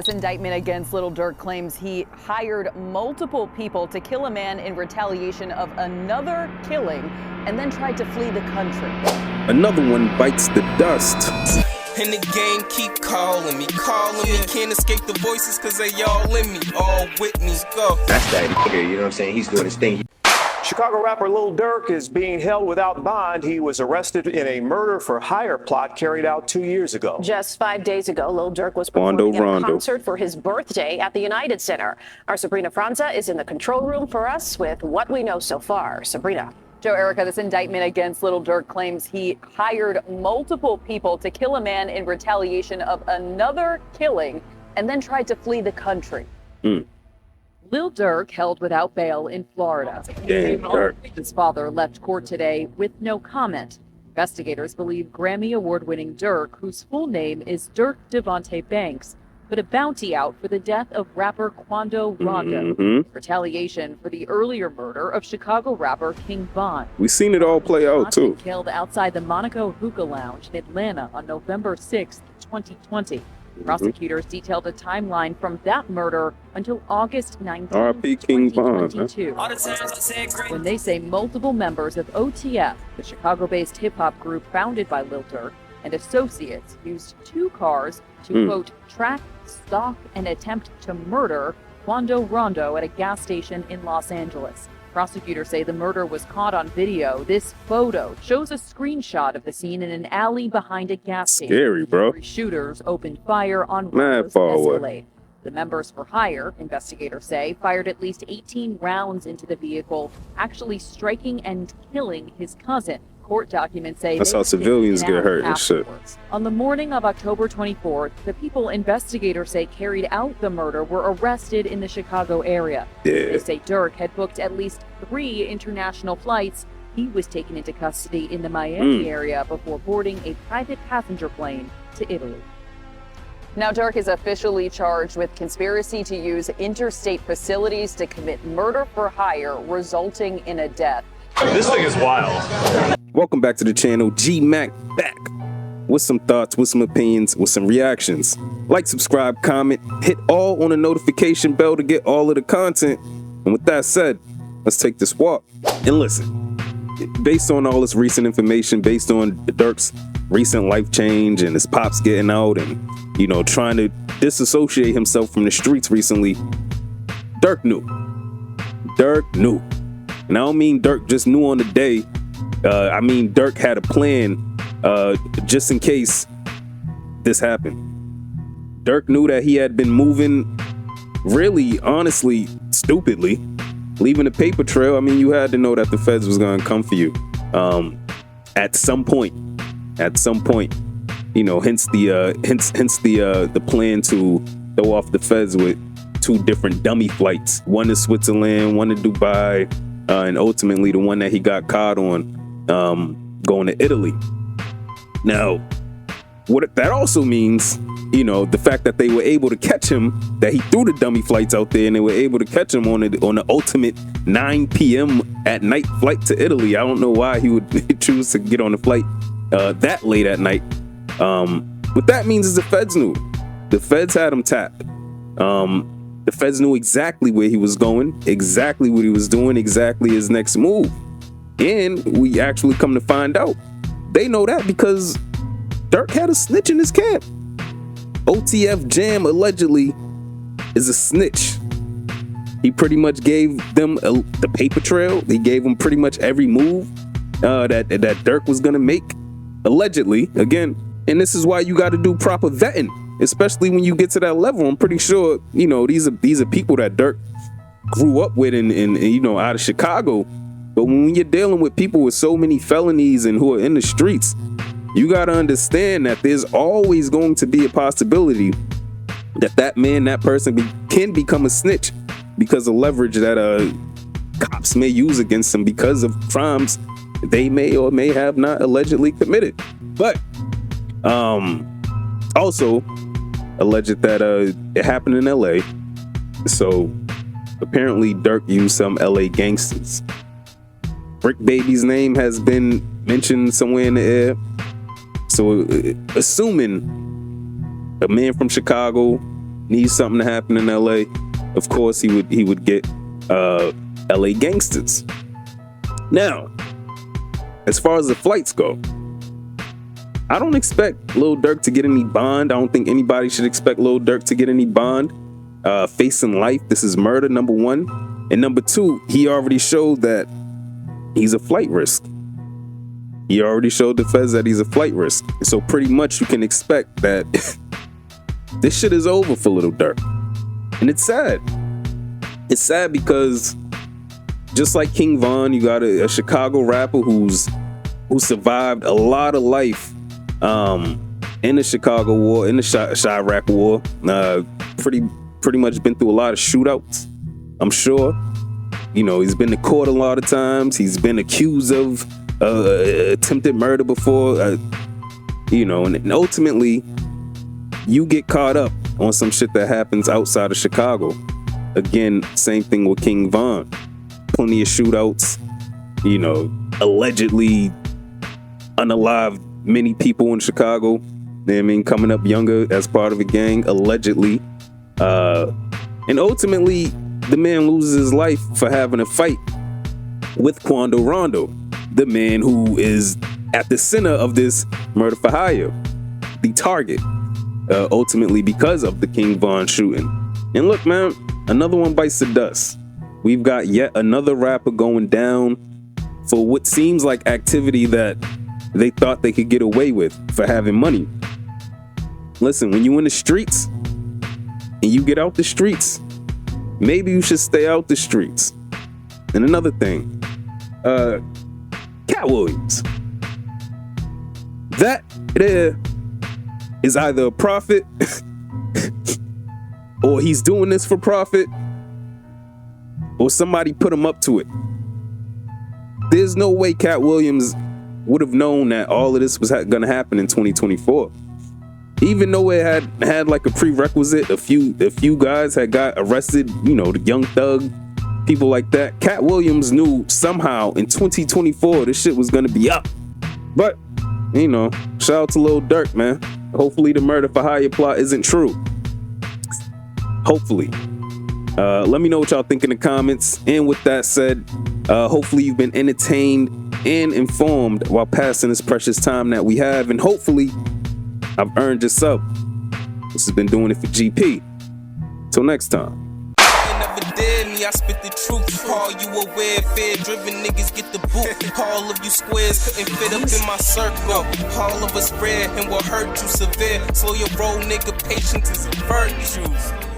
This indictment against Lil Durk claims he hired multiple people to kill a man in retaliation of another killing and then tried to flee the country. Another one bites the dust. And the game keep calling me. Can't escape the voices cause they all in me, all with me. Go. That's that nigga, you know what I'm saying? He's doing his thing. Chicago rapper Lil Durk is being held without bond. He was arrested in a murder for hire plot carried out 2 years ago. Just 5 days ago, Lil Durk was performing at a concert for his birthday at the United Center. Our Sabrina Franza is in the control room for us with what we know so far. Sabrina. Joe, Erica, this indictment against Lil Durk claims he hired multiple people to kill a man in retaliation of another killing and then tried to flee the country. Lil Durk held without bail in Florida. His father left court today with no comment. Investigators believe Grammy Award-winning Durk, whose full name is Durk Devontae Banks, put a bounty out for the death of rapper Quando Rondo, retaliation for the earlier murder of Chicago rapper King Von. We've seen it all play out too. Killed outside the Monaco Hookah Lounge in Atlanta on November 6, 2020. Prosecutors detailed a timeline from that murder until August 19, R.I.P. King Von. 2022. When they say multiple members of OTF, the Chicago-based hip-hop group founded by Lil Durk, and associates used 2 cars to, quote, track, stalk, and attempt to murder Quando Rondo at a gas station in Los Angeles. Prosecutors say the murder was caught on video. This photo shows a screenshot of the scene in an alley behind a gas station. Scary, bro. Shooters opened fire on Rondo's Escalade. The members for hire, investigators say, fired at least 18 rounds into the vehicle, actually striking and killing his cousin. Court documents say that's how civilians get hurt and shit. On the morning of October 24th, the people investigators say carried out the murder were arrested in the Chicago area. They say Durk had booked at least 3 international flights. He was taken into custody in the Miami area before boarding a private passenger plane to Italy. Now, Durk is officially charged with conspiracy to use interstate facilities to commit murder for hire, resulting in a death. This thing is wild. Welcome back to the channel. G-Mac back with some thoughts, with some opinions, with some reactions. Like, subscribe, comment, hit all on the notification bell to get all of the content. And with that said, let's take this walk and listen. Based on all this recent information, based on Durk's recent life change and his pops getting out and, you know, trying to disassociate himself from the streets recently, Durk knew. Durk knew. And I don't mean Durk just knew on the day. I mean Durk had a plan just in case this happened. Durk knew that he had been moving really, honestly, stupidly, leaving a paper trail. I mean, you had to know that the feds was going to come for you at some point. At some point, you know, hence the plan to throw off the feds with 2 different dummy flights, one to Switzerland, one to Dubai. And ultimately the one that he got caught on going to Italy. Now, what that also means, you know, the fact that they were able to catch him, that he threw the dummy flights out there and they were able to catch him on the ultimate 9 p.m. at night flight to Italy. I don't know why he would choose to get on the flight that late at night. What that means is the feds knew. The feds had him tapped. The feds knew exactly where he was going, exactly what he was doing, exactly his next move. And we actually come to find out, they know that because Durk had a snitch in his camp. OTF Jam allegedly is a snitch. He pretty much gave them the paper trail. He gave them pretty much every move that Durk was gonna make, allegedly, again. And this is why you got to do proper vetting, especially when you get to that level. I'm pretty sure, you know, these are people that Durk grew up with in you know, out of Chicago. But when you're dealing with people with so many felonies and who are in the streets, you got to understand that there's always going to be a possibility that that person can become a snitch because of leverage that cops may use against them because of crimes they may or may have not allegedly committed. But also alleged that it happened in LA. So apparently Durk used some LA gangsters. Brick Baby's name has been mentioned somewhere in the air. So assuming a man from Chicago needs something to happen in LA, of course he would get LA Gangsters. Now, as far as the flights go, I don't expect Lil Durk to get any bond. I don't think anybody should expect Lil Durk to get any bond. Facing life, this is murder, number one. And number two, he already showed that he's a flight risk. He already showed the feds that he's a flight risk. So pretty much you can expect that this shit is over for Lil Durk. And it's sad. It's sad because just like King Von, you got a Chicago rapper who survived a lot of life in the Chicago war, in the Chirac war. Pretty much been through a lot of shootouts, I'm sure. You know, he's been to court a lot of times. He's been accused of attempted murder before. You know, and ultimately, you get caught up on some shit that happens outside of Chicago. Again, same thing with King Von. Plenty of shootouts, you know, allegedly unalived many people in Chicago. You know what I mean? Coming up younger as part of a gang, allegedly. And ultimately, the man loses his life for having a fight with Quando Rondo, the man who is at the center of this murder for hire, the target, ultimately because of the King Von shooting. And look, man, another one bites the dust. We've got yet another rapper going down for what seems like activity that they thought they could get away with for having money. Listen, when you in the streets and you get out the streets, maybe you should stay out the streets. And another thing, Cat Williams. That there is either a prophet or he's doing this for profit, or somebody put him up to it. There's no way Cat Williams would have known that all of this was gonna happen in 2024. Even though it had like a prerequisite, a few guys had got arrested, you know, the Young Thug, people like that. Cat Williams knew somehow in 2024 this shit was gonna be up. But, you know, shout out to Lil Durk, man. Hopefully the murder for hire plot isn't true. Hopefully. Let me know what y'all think in the comments. And with that said, hopefully you've been entertained and informed while passing this precious time that we have. And hopefully I've earned your sub. This has been Doing It for GP. Till next time. I spit the truth. Are you aware? Fear-driven niggas get the boot. All of you squares couldn't fit up in my circle. All of us rare and will hurt you severe. Slow your roll, nigga. Patience is a virtue.